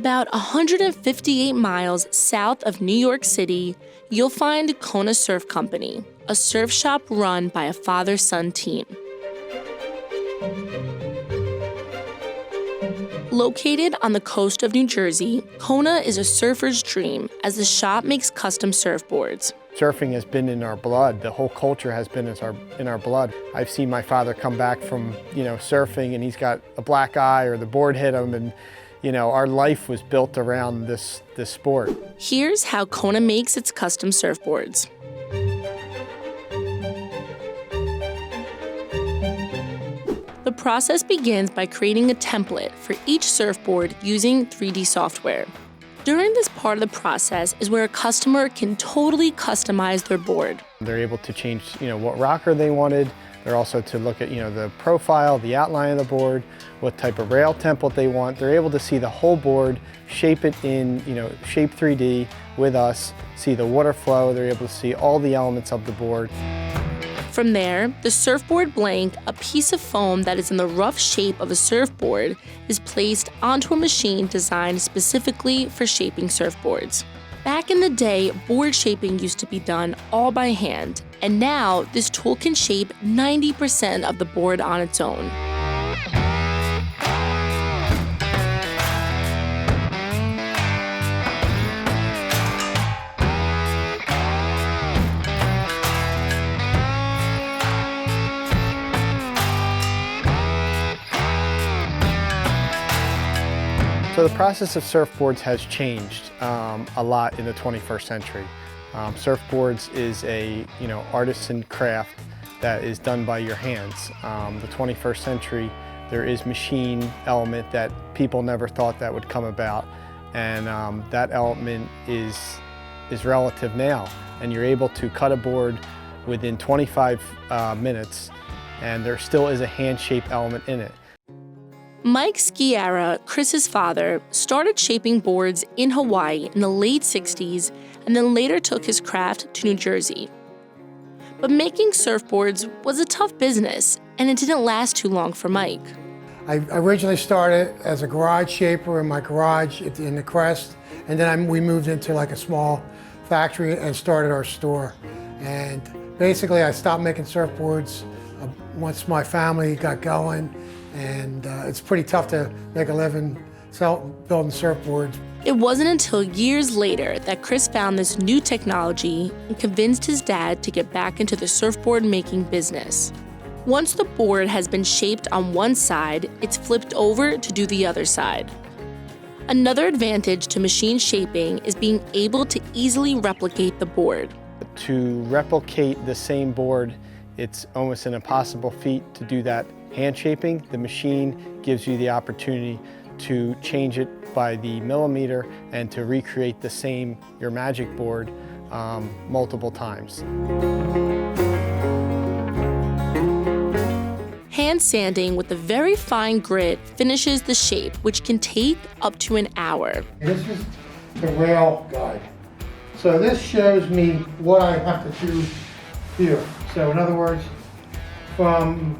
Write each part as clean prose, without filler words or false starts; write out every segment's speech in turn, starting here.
About 158 miles south of New York City, you'll find Kona Surf Company, a surf shop run by a father-son team. Located on the coast of New Jersey, Kona is a surfer's dream as the shop makes custom surfboards. Surfing has been in our blood. The whole culture has been in our blood. I've seen my father come back from, surfing, and he's got a black eye or the board hit him, and our life was built around this sport. Here's how Kona makes its custom surfboards. The process begins by creating a template for each surfboard using 3D software. During this part of the process is where a customer can totally customize their board. They're able to change, what rocker they wanted. They're also to look at, the profile, the outline of the board, what type of rail template they want. They're able to see the whole board, shape it in, shape 3D with us, see the water flow. They're able to see all the elements of the board. From there, the surfboard blank, a piece of foam that is in the rough shape of a surfboard, is placed onto a machine designed specifically for shaping surfboards. Back in the day, board shaping used to be done all by hand, and now this tool can shape 90% of the board on its own. So the process of surfboards has changed a lot in the 21st century. Surfboards is a artisan craft that is done by your hands. The 21st century, there is machine element that people never thought that would come about, and that element is relative now. And you're able to cut a board within 25 minutes, and there still is a hand shape element in it. Mike Sciarra, Chris's father, started shaping boards in Hawaii in the late 60s and then later took his craft to New Jersey. But making surfboards was a tough business, and it didn't last too long for Mike. I originally started as a garage shaper in my garage in the Crest, and then we moved into like a small factory and started our store. And basically I stopped making surfboards once my family got going. And it's pretty tough to make a living building surfboards. It wasn't until years later that Chris found this new technology and convinced his dad to get back into the surfboard making business. Once the board has been shaped on one side, it's flipped over to do the other side. Another advantage to machine shaping is being able to easily replicate the board. To replicate the same board, it's almost an impossible feat to do that hand shaping. The machine gives you the opportunity to change it by the millimeter and to recreate the same, your magic board, multiple times. Hand sanding with a very fine grit finishes the shape, which can take up to an hour. This is the rail guide. So this shows me what I have to do here. So in other words, from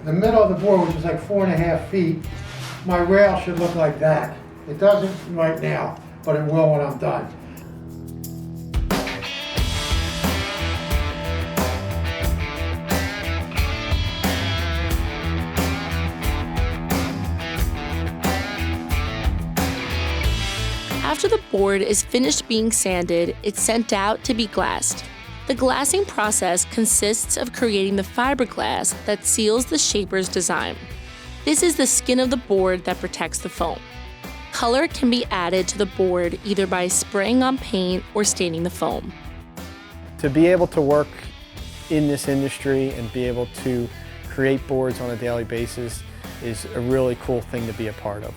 the middle of the board, which is like 4.5 feet, my rail should look like that. It doesn't right now, but it will when I'm done. After the board is finished being sanded, it's sent out to be glassed. The glassing process consists of creating the fiberglass that seals the shaper's design. This is the skin of the board that protects the foam. Color can be added to the board either by spraying on paint or staining the foam. To be able to work in this industry and be able to create boards on a daily basis is a really cool thing to be a part of.